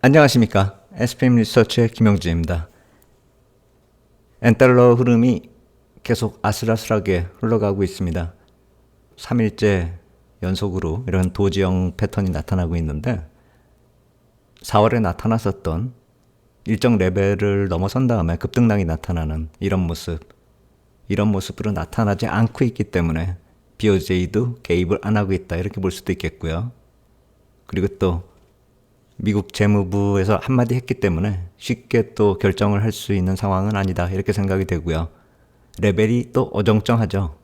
안녕하십니까. SPM 리서치의 김영주입니다. 엔달러 흐름이 계속 아슬아슬하게 흘러가고 있습니다. 3일째 연속으로 이런 도지형 패턴이 나타나고 있는데 4월에 나타났었던 일정 레벨을 넘어선 다음에 급등락이 나타나는 이런 모습으로 나타나지 않고 있기 때문에 BOJ도 개입을 안 하고 있다 이렇게 볼 수도 있겠고요. 그리고 또 미국 재무부에서 한마디 했기 때문에 쉽게 또 결정을 할 수 있는 상황은 아니다 이렇게 생각이 되고요. 레벨이 또 어정쩡하죠.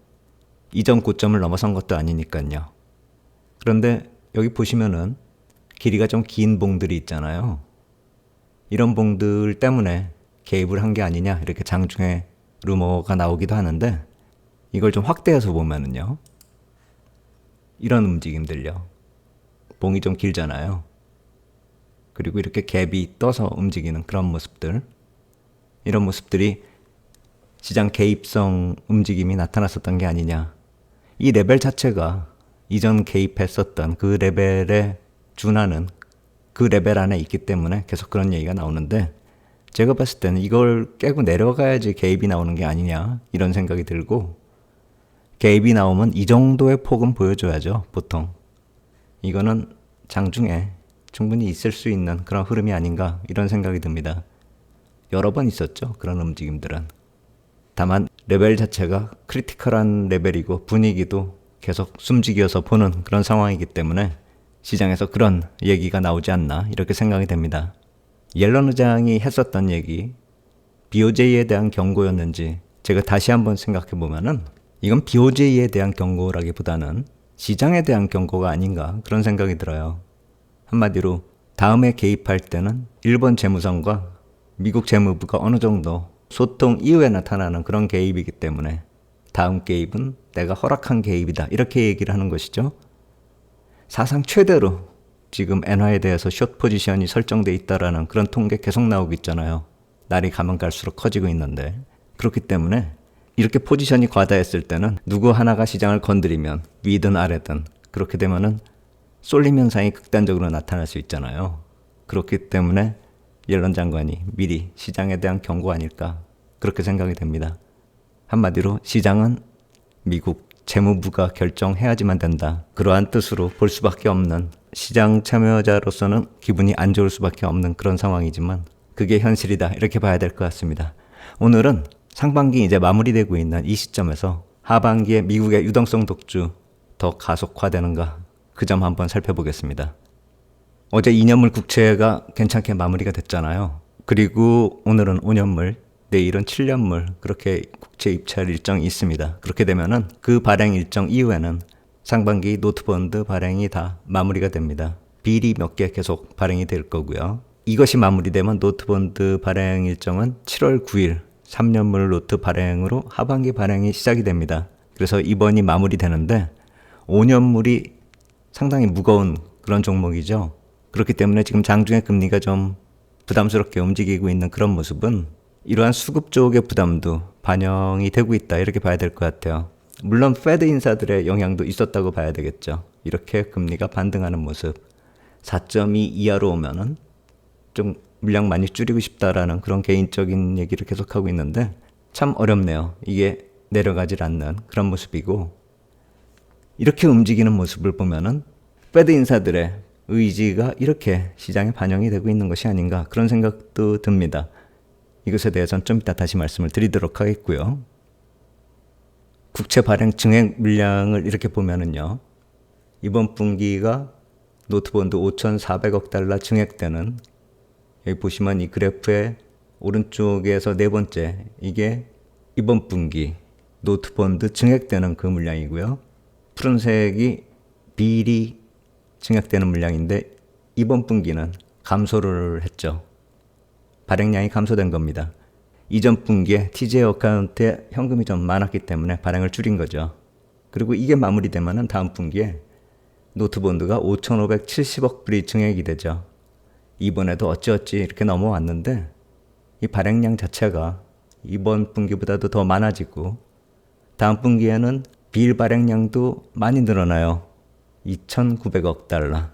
이전 고점을 넘어선 것도 아니니까요. 그런데 여기 보시면은 길이가 좀 긴 봉들이 있잖아요. 이런 봉들 때문에 개입을 한 게 아니냐 이렇게 장중에 루머가 나오기도 하는데 이걸 좀 확대해서 보면은요. 이런 움직임들요. 봉이 좀 길잖아요. 그리고 이렇게 갭이 떠서 움직이는 그런 모습들, 이런 모습들이 시장 개입성 움직임이 나타났었던 게 아니냐. 이 레벨 자체가 이전 개입했었던 그 레벨에 준하는 그 레벨 안에 있기 때문에 계속 그런 얘기가 나오는데, 제가 봤을 때는 이걸 깨고 내려가야지 개입이 나오는 게 아니냐 이런 생각이 들고, 개입이 나오면 이 정도의 폭은 보여줘야죠. 보통 이거는 장중에 충분히 있을 수 있는 그런 흐름이 아닌가 이런 생각이 듭니다. 여러 번 있었죠. 그런 움직임들은. 다만 레벨 자체가 크리티컬한 레벨이고 분위기도 계속 숨죽여서 보는 그런 상황이기 때문에 시장에서 그런 얘기가 나오지 않나 이렇게 생각이 됩니다. 옐런 의장이 했었던 얘기, BOJ에 대한 경고였는지 제가 다시 한번 생각해 보면은 이건 BOJ에 대한 경고라기보다는 시장에 대한 경고가 아닌가 그런 생각이 들어요. 한마디로 다음에 개입할 때는 일본 재무성과 미국 재무부가 어느 정도 소통 이후에 나타나는 그런 개입이기 때문에 다음 개입은 내가 허락한 개입이다 이렇게 얘기를 하는 것이죠. 사상 최대로 지금 엔화에 대해서 숏 포지션이 설정돼 있다라는 그런 통계 계속 나오고 있잖아요. 날이 가면 갈수록 커지고 있는데, 그렇기 때문에 이렇게 포지션이 과다했을 때는 누구 하나가 시장을 건드리면 위든 아래든 그렇게 되면은 쏠림 현상이 극단적으로 나타날 수 있잖아요. 그렇기 때문에 옐런 장관이 미리 시장에 대한 경고 아닐까 그렇게 생각이 됩니다. 한마디로 시장은 미국 재무부가 결정해야지만 된다. 그러한 뜻으로 볼 수밖에 없는, 시장 참여자로서는 기분이 안 좋을 수밖에 없는 그런 상황이지만 그게 현실이다 이렇게 봐야 될 것 같습니다. 오늘은 상반기 이제 마무리되고 있는 이 시점에서 하반기에 미국의 유동성 독주 더 가속화되는가 그 점 한번 살펴보겠습니다. 어제 2년물 국채가 괜찮게 마무리가 됐잖아요. 그리고 오늘은 5년물, 내일은 7년물 그렇게 국채 입찰 일정이 있습니다. 그렇게 되면은 그 발행 일정 이후에는 상반기 노트본드 발행이 다 마무리가 됩니다. 비리 몇 개 계속 발행이 될 거고요. 이것이 마무리되면 노트본드 발행 일정은 7월 9일 3년물 노트 발행으로 하반기 발행이 시작이 됩니다. 그래서 이번이 마무리되는데 5년물이 상당히 무거운 그런 종목이죠. 그렇기 때문에 지금 장중에 금리가 좀 부담스럽게 움직이고 있는 그런 모습은 이러한 수급 쪽의 부담도 반영이 되고 있다 이렇게 봐야 될 것 같아요. 물론 페드 인사들의 영향도 있었다고 봐야 되겠죠. 이렇게 금리가 반등하는 모습, 4.2 이하로 오면은 좀 물량 많이 줄이고 싶다라는 그런 개인적인 얘기를 계속하고 있는데 참 어렵네요. 이게 내려가질 않는 그런 모습이고, 이렇게 움직이는 모습을 보면은 페드 인사들의 의지가 이렇게 시장에 반영이 되고 있는 것이 아닌가 그런 생각도 듭니다. 이것에 대해서는 좀 이따 다시 말씀을 드리도록 하겠고요. 국채 발행 증액 물량을 이렇게 보면은요. 이번 분기가 노트본드 5,400억 달러 증액되는, 여기 보시면 이 그래프의 오른쪽에서 네 번째, 이게 이번 분기 노트본드 증액되는 그 물량이고요. 푸른색이 비리 증액되는 물량인데 이번 분기는 감소를 했죠. 발행량이 감소된 겁니다. 이전 분기에 TJ 어카운트에 현금이 좀 많았기 때문에 발행을 줄인 거죠. 그리고 이게 마무리되면은 다음 분기에 노트본드가 5,570억 불이 증액이 되죠. 이번에도 어찌어찌 이렇게 넘어왔는데 이 발행량 자체가 이번 분기보다도 더 많아지고 다음 분기에는 비일 발행량도 많이 늘어나요. 2,900억 달러.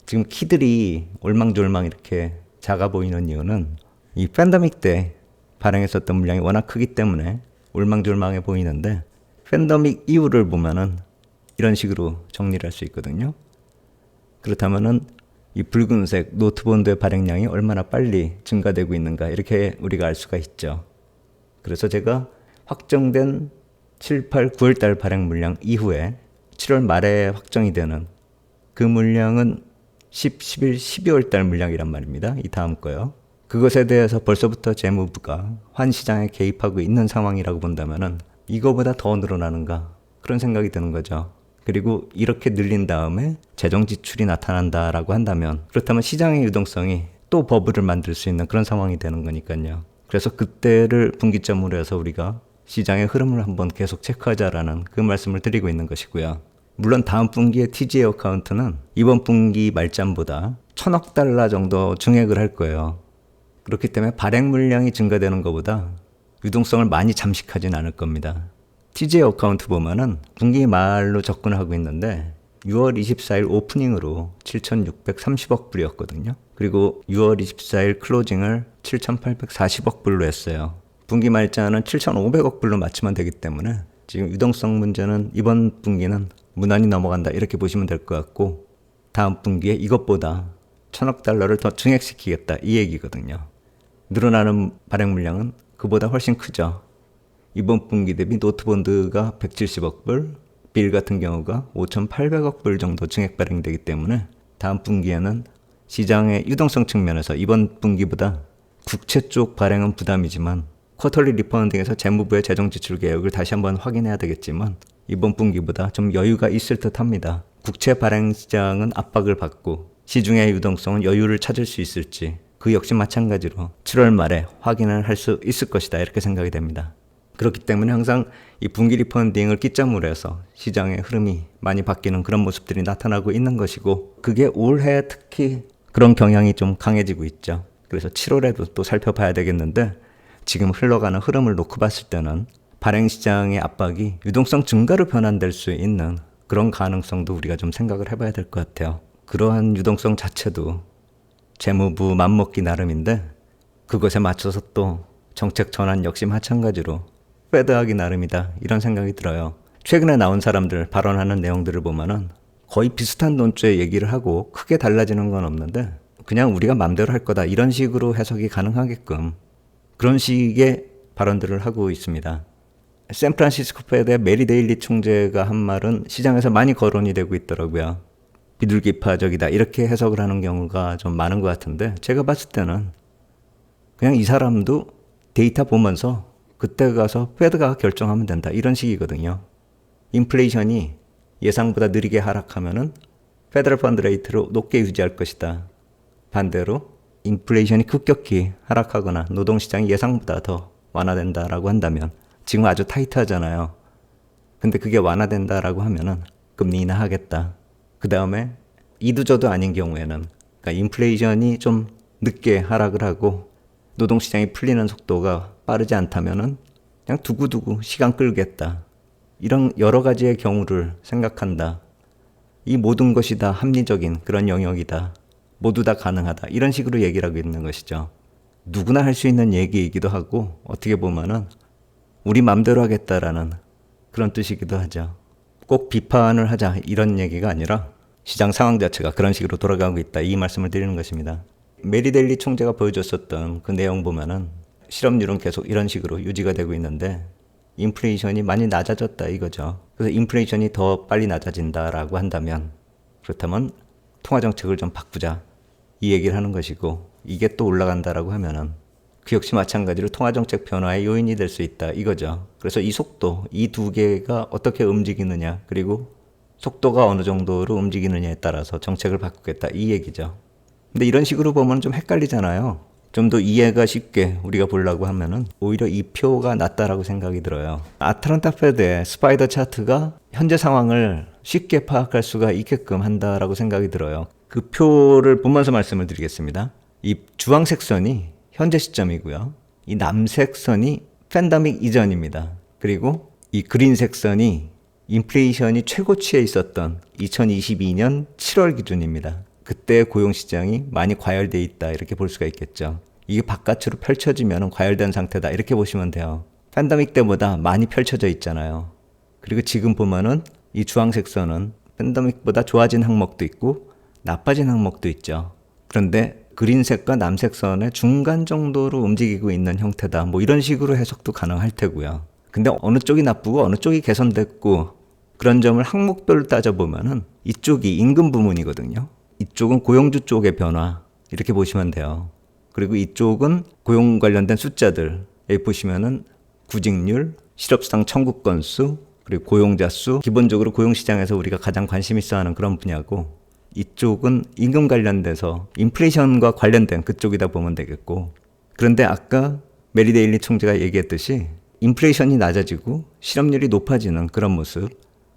지금 키들이 올망졸망 이렇게 작아 보이는 이유는 이 팬데믹 때 발행했었던 물량이 워낙 크기 때문에 올망졸망해 보이는데, 팬데믹 이후를 보면은 이런 식으로 정리를 할 수 있거든요. 그렇다면은 이 붉은색 노트본드의 발행량이 얼마나 빨리 증가되고 있는가, 이렇게 우리가 알 수가 있죠. 그래서 제가 확정된 7, 8, 9월 달 발행 물량 이후에 7월 말에 확정이 되는 그 물량은 10, 11, 12월 달 물량이란 말입니다. 이 다음 거요. 그것에 대해서 벌써부터 재무부가 환시장에 개입하고 있는 상황이라고 본다면은 이거보다 더 늘어나는가, 그런 생각이 드는 거죠. 그리고 이렇게 늘린 다음에 재정 지출이 나타난다라고 한다면, 그렇다면 시장의 유동성이 또 버블을 만들 수 있는 그런 상황이 되는 거니까요. 그래서 그때를 분기점으로 해서 우리가 시장의 흐름을 한번 계속 체크하자라는 그 말씀을 드리고 있는 것이고요. 물론 다음 분기의 TGA 어카운트는 이번 분기 말점보다 1,000억 달러 정도 증액을 할 거예요. 그렇기 때문에 발행 물량이 증가되는 것보다 유동성을 많이 잠식하진 않을 겁니다. TGA 어카운트 보면은 분기 말로 접근을 하고 있는데 6월 24일 오프닝으로 7,630억 불이었거든요. 그리고 6월 24일 클로징을 7,840억 불로 했어요. 분기 말자는 7,500억 불로 맞추면 되기 때문에 지금 유동성 문제는 이번 분기는 무난히 넘어간다, 이렇게 보시면 될 것 같고, 다음 분기에 이것보다 1,000억 달러를 더 증액시키겠다, 이 얘기거든요. 늘어나는 발행 물량은 그보다 훨씬 크죠. 이번 분기 대비 노트본드가 170억 불, 빌 같은 경우가 5,800억 불 정도 증액 발행되기 때문에 다음 분기에는 시장의 유동성 측면에서 이번 분기보다 국채 쪽 발행은 부담이지만 쿼터리 리펀딩에서 재무부의 재정 지출 계획을 다시 한번 확인해야 되겠지만 이번 분기보다 좀 여유가 있을 듯 합니다. 국채 발행 시장은 압박을 받고 시중의 유동성은 여유를 찾을 수 있을지, 그 역시 마찬가지로 7월 말에 확인을 할 수 있을 것이다, 이렇게 생각이 됩니다. 그렇기 때문에 항상 이 분기 리펀딩을 기점으로 해서 시장의 흐름이 많이 바뀌는 그런 모습들이 나타나고 있는 것이고, 그게 올해 특히 그런 경향이 좀 강해지고 있죠. 그래서 7월에도 또 살펴봐야 되겠는데, 지금 흘러가는 흐름을 놓고 봤을 때는 발행 시장의 압박이 유동성 증가로 변환될 수 있는 그런 가능성도 우리가 좀 생각을 해봐야 될 것 같아요. 그러한 유동성 자체도 재무부 맘먹기 나름인데, 그것에 맞춰서 또 정책 전환 역시 마찬가지로 패드하기 나름이다, 이런 생각이 들어요. 최근에 나온 사람들 발언하는 내용들을 보면은 거의 비슷한 논조의 얘기를 하고 크게 달라지는 건 없는데, 그냥 우리가 맘대로 할 거다, 이런 식으로 해석이 가능하게끔 그런 식의 발언들을 하고 있습니다. 샌프란시스코 패드의 메리 데일리 총재가 한 말은 시장에서 많이 거론이 되고 있더라고요. 비둘기파적이다, 이렇게 해석을 하는 경우가 좀 많은 것 같은데, 제가 봤을 때는 그냥 이 사람도 데이터 보면서 그때 가서 패드가 결정하면 된다, 이런 식이거든요. 인플레이션이 예상보다 느리게 하락하면은 페더럴 펀드 레이트를 높게 유지할 것이다. 반대로 인플레이션이 급격히 하락하거나 노동시장이 예상보다 더 완화된다라고 한다면, 지금 아주 타이트하잖아요. 근데 그게 완화된다라고 하면은 금리 인하하겠다. 그 다음에 이두저도 아닌 경우에는, 그러니까 인플레이션이 좀 늦게 하락을 하고 노동시장이 풀리는 속도가 빠르지 않다면은 그냥 두고두고 시간 끌겠다. 이런 여러 가지의 경우를 생각한다. 이 모든 것이 다 합리적인 그런 영역이다. 모두 다 가능하다. 이런 식으로 얘기를 하고 있는 것이죠. 누구나 할 수 있는 얘기이기도 하고, 어떻게 보면은 우리 맘대로 하겠다라는 그런 뜻이기도 하죠. 꼭 비판을 하자, 이런 얘기가 아니라 시장 상황 자체가 그런 식으로 돌아가고 있다, 이 말씀을 드리는 것입니다. 메리 데일리 총재가 보여줬었던 그 내용 보면은 실업률은 계속 이런 식으로 유지가 되고 있는데 인플레이션이 많이 낮아졌다, 이거죠. 그래서 인플레이션이 더 빨리 낮아진다라고 한다면, 그렇다면 통화정책을 좀 바꾸자, 이 얘기를 하는 것이고, 이게 또 올라간다라고 하면은 그 역시 마찬가지로 통화정책 변화의 요인이 될 수 있다, 이거죠. 그래서 이 속도, 이 두 개가 어떻게 움직이느냐, 그리고 속도가 어느 정도로 움직이느냐에 따라서 정책을 바꾸겠다, 이 얘기죠. 근데 이런 식으로 보면 좀 헷갈리잖아요. 좀 더 이해가 쉽게 우리가 보려고 하면은 오히려 이 표가 낫다라고 생각이 들어요. 아틀란타 패드의 스파이더 차트가 현재 상황을 쉽게 파악할 수가 있게끔 한다라고 생각이 들어요. 그 표를 보면서 말씀을 드리겠습니다. 이 주황색 선이 현재 시점이고요. 이 남색 선이 팬데믹 이전입니다. 그리고 이 그린색 선이 인플레이션이 최고치에 있었던 2022년 7월 기준입니다. 그때 고용시장이 많이 과열돼 있다 이렇게 볼 수가 있겠죠. 이게 바깥으로 펼쳐지면 과열된 상태다 이렇게 보시면 돼요. 팬데믹 때보다 많이 펼쳐져 있잖아요. 그리고 지금 보면은 이 주황색 선은 팬데믹보다 좋아진 항목도 있고 나빠진 항목도 있죠. 그런데 그린색과 남색 선의 중간 정도로 움직이고 있는 형태다. 뭐 이런 식으로 해석도 가능할 테고요. 근데 어느 쪽이 나쁘고 어느 쪽이 개선됐고 그런 점을 항목별로 따져보면은 이쪽이 임금 부문이거든요. 이쪽은 고용주 쪽의 변화 이렇게 보시면 돼요. 그리고 이쪽은 고용 관련된 숫자들 여기 보시면은 구직률, 실업수당 청구 건수, 그리고 고용자 수, 기본적으로 고용시장에서 우리가 가장 관심 있어 하는 그런 분야고 이쪽은 임금 관련돼서 인플레이션과 관련된 그쪽이다 보면 되겠고 그런데 아까 메리 데일리 총재가 얘기했듯이 인플레이션이 낮아지고 실업률이 높아지는 그런 모습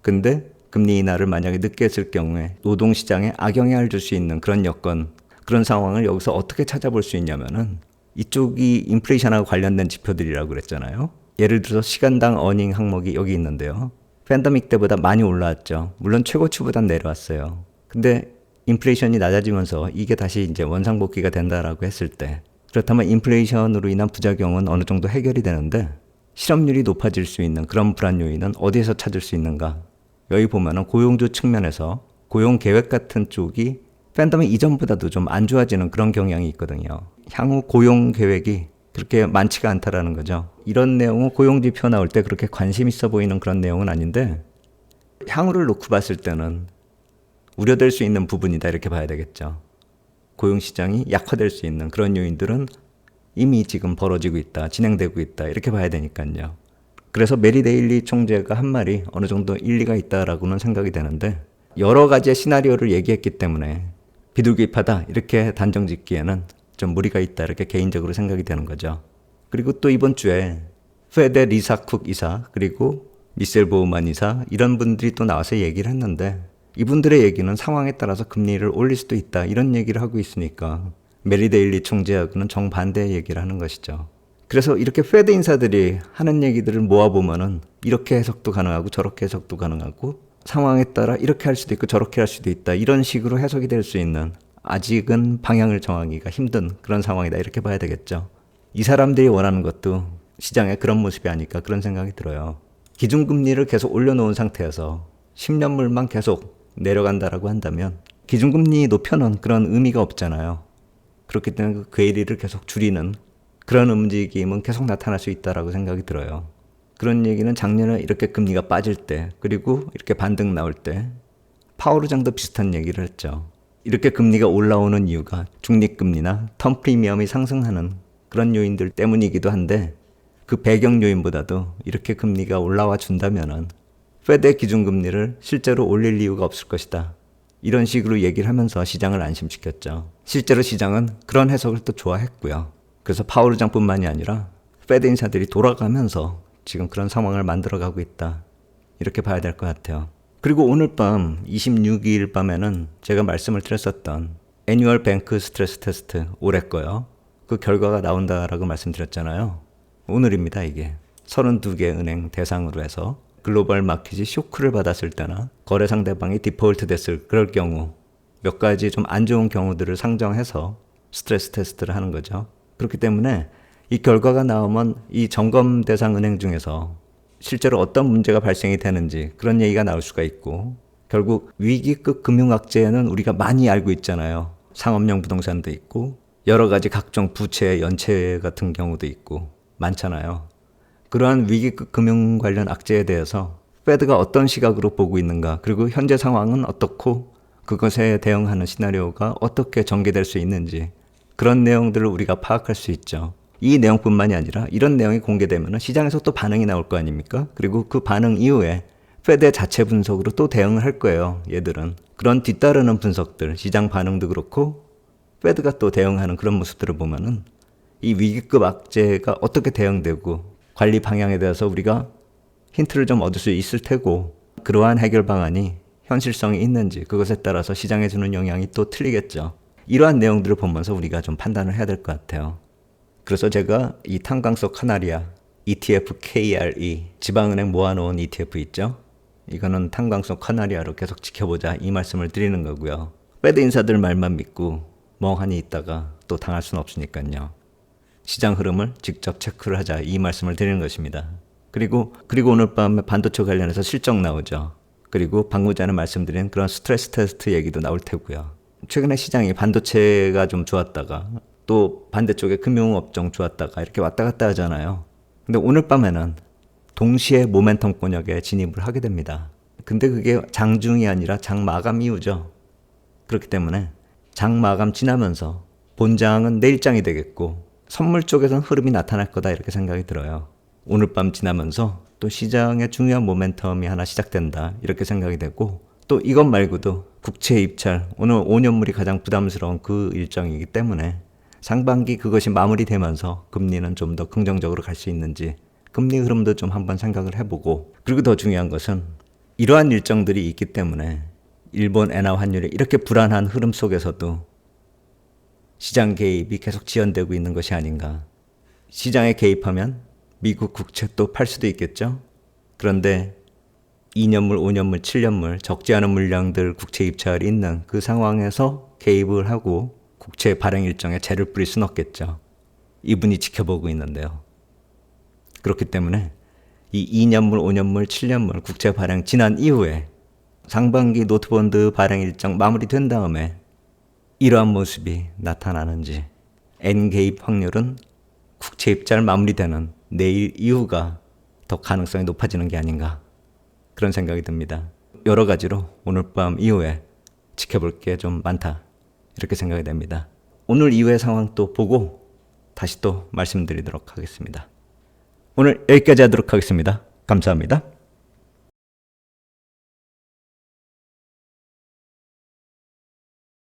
근데 금리 인하를 만약에 늦게 했을 경우에 노동시장에 악영향을 줄 수 있는 그런 여건 그런 상황을 여기서 어떻게 찾아볼 수 있냐면은 이쪽이 인플레이션하고 관련된 지표들이라고 그랬잖아요. 예를 들어서 시간당 어닝 항목이 여기 있는데요. 팬데믹 때보다 많이 올라왔죠. 물론 최고치보단 내려왔어요. 근데 인플레이션이 낮아지면서 이게 다시 이제 원상복귀가 된다라고 했을 때 그렇다면 인플레이션으로 인한 부작용은 어느 정도 해결이 되는데 실업률이 높아질 수 있는 그런 불안 요인은 어디에서 찾을 수 있는가? 여기 보면은 고용주 측면에서 고용 계획 같은 쪽이 팬데믹 이전보다도 좀 안 좋아지는 그런 경향이 있거든요. 향후 고용 계획이 그렇게 많지가 않다라는 거죠. 이런 내용은 고용지표 나올 때 그렇게 관심 있어 보이는 그런 내용은 아닌데 향후를 놓고 봤을 때는 우려될 수 있는 부분이다 이렇게 봐야 되겠죠. 고용시장이 약화될 수 있는 그런 요인들은 이미 지금 벌어지고 있다, 진행되고 있다 이렇게 봐야 되니까요. 그래서 메리 데일리 총재가 한 말이 어느 정도 일리가 있다라고는 생각이 되는데 여러 가지의 시나리오를 얘기했기 때문에 비둘기파다 이렇게 단정 짓기에는 좀 무리가 있다 이렇게 개인적으로 생각이 되는 거죠. 그리고 또 이번 주에 페드 리사 쿡 이사 그리고 미셀 보우만 이사 이런 분들이 또 나와서 얘기를 했는데 이분들의 얘기는 상황에 따라서 금리를 올릴 수도 있다 이런 얘기를 하고 있으니까 메리 데일리 총재하고는 정반대의 얘기를 하는 것이죠. 그래서 이렇게 페드 인사들이 하는 얘기들을 모아보면은 이렇게 해석도 가능하고 저렇게 해석도 가능하고 상황에 따라 이렇게 할 수도 있고 저렇게 할 수도 있다 이런 식으로 해석이 될 수 있는 아직은 방향을 정하기가 힘든 그런 상황이다 이렇게 봐야 되겠죠. 이 사람들이 원하는 것도 시장에 그런 모습이 아닐까 그런 생각이 들어요. 기준금리를 계속 올려놓은 상태에서 10년물만 계속 내려간다라고 한다면 기준금리 높여놓은 그런 의미가 없잖아요. 그렇기 때문에 그 괴리를 계속 줄이는 그런 움직임은 계속 나타날 수 있다라고 생각이 들어요. 그런 얘기는 작년에 이렇게 금리가 빠질 때 그리고 이렇게 반등 나올 때 파월 의장도 비슷한 얘기를 했죠. 이렇게 금리가 올라오는 이유가 중립금리나 텀 프리미엄이 상승하는 그런 요인들 때문이기도 한데 그 배경 요인보다도 이렇게 금리가 올라와 준다면은 페드의 기준금리를 실제로 올릴 이유가 없을 것이다. 이런 식으로 얘기를 하면서 시장을 안심시켰죠. 실제로 시장은 그런 해석을 또 좋아했고요. 그래서 파월 의장뿐만이 아니라 페드 인사들이 돌아가면서 지금 그런 상황을 만들어가고 있다. 이렇게 봐야 될 것 같아요. 그리고 오늘 밤 26일 밤에는 제가 말씀을 드렸었던 애뉴얼 뱅크 스트레스 테스트 올해 거요. 그 결과가 나온다라고 말씀드렸잖아요. 오늘입니다 이게. 32개 은행 대상으로 해서 글로벌 마켓이 쇼크를 받았을 때나 거래 상대방이 디폴트 됐을 그럴 경우 몇 가지 좀 안 좋은 경우들을 상정해서 스트레스 테스트를 하는 거죠. 그렇기 때문에 이 결과가 나오면 이 점검 대상 은행 중에서 실제로 어떤 문제가 발생이 되는지 그런 얘기가 나올 수가 있고 결국 위기급 금융악재는 우리가 많이 알고 있잖아요. 상업용 부동산도 있고 여러 가지 각종 부채, 연체 같은 경우도 있고 많잖아요. 그러한 위기급 금융 관련 악재에 대해서 페드가 어떤 시각으로 보고 있는가 그리고 현재 상황은 어떻고 그것에 대응하는 시나리오가 어떻게 전개될 수 있는지 그런 내용들을 우리가 파악할 수 있죠. 이 내용뿐만이 아니라 이런 내용이 공개되면 시장에서 또 반응이 나올 거 아닙니까? 그리고 그 반응 이후에 페드의 자체 분석으로 또 대응을 할 거예요. 얘들은. 그런 뒤따르는 분석들, 시장 반응도 그렇고 페드가 또 대응하는 그런 모습들을 보면은 이 위기급 악재가 어떻게 대응되고 관리 방향에 대해서 우리가 힌트를 좀 얻을 수 있을 테고 그러한 해결 방안이 현실성이 있는지 그것에 따라서 시장에 주는 영향이 또 틀리겠죠. 이러한 내용들을 보면서 우리가 좀 판단을 해야 될 것 같아요. 그래서 제가 이 탄광석 카나리아 ETF KRE 지방은행 모아놓은 ETF 있죠? 이거는 탄광석 카나리아로 계속 지켜보자 이 말씀을 드리는 거고요. 패드 인사들 말만 믿고 멍하니 있다가 또 당할 수는 없으니까요. 시장 흐름을 직접 체크를 하자, 이 말씀을 드리는 것입니다. 그리고 오늘 밤에 반도체 관련해서 실적 나오죠. 그리고 방금 전에 말씀드린 그런 스트레스 테스트 얘기도 나올 테고요. 최근에 시장이 반도체가 좀 좋았다가 또 반대쪽에 금융업종 좋았다가 이렇게 왔다 갔다 하잖아요. 근데 오늘 밤에는 동시에 모멘텀 권역에 진입을 하게 됩니다. 근데 그게 장중이 아니라 장마감 이후죠. 그렇기 때문에 장마감 지나면서 본장은 내일장이 되겠고 선물 쪽에서는 흐름이 나타날 거다, 이렇게 생각이 들어요. 오늘 밤 지나면서 또 시장의 중요한 모멘텀이 하나 시작된다, 이렇게 생각이 되고, 또 이것 말고도 국채 입찰, 오늘 5년물이 가장 부담스러운 그 일정이기 때문에 상반기 그것이 마무리되면서 금리는 좀 더 긍정적으로 갈 수 있는지 금리 흐름도 좀 한번 생각을 해보고, 그리고 더 중요한 것은 이러한 일정들이 있기 때문에 일본 엔화 환율이 이렇게 불안한 흐름 속에서도 시장 개입이 계속 지연되고 있는 것이 아닌가. 시장에 개입하면 미국 국채 또 팔 수도 있겠죠. 그런데 2년물, 5년물, 7년물 적지 않은 물량들 국채 입찰이 있는 그 상황에서 개입을 하고 국채 발행 일정에 재를 뿌릴 수는 없겠죠. 이분이 지켜보고 있는데요. 그렇기 때문에 이 2년물, 5년물, 7년물 국채 발행 지난 이후에 상반기 노트본드 발행 일정 마무리된 다음에 이러한 모습이 나타나는지, N 개입 확률은 국채 입찰 마무리되는 내일 이후가 더 가능성이 높아지는 게 아닌가, 그런 생각이 듭니다. 여러 가지로 오늘 밤 이후에 지켜볼 게 좀 많다, 이렇게 생각이 됩니다. 오늘 이후의 상황 또 보고 다시 또 말씀드리도록 하겠습니다. 오늘 여기까지 하도록 하겠습니다. 감사합니다.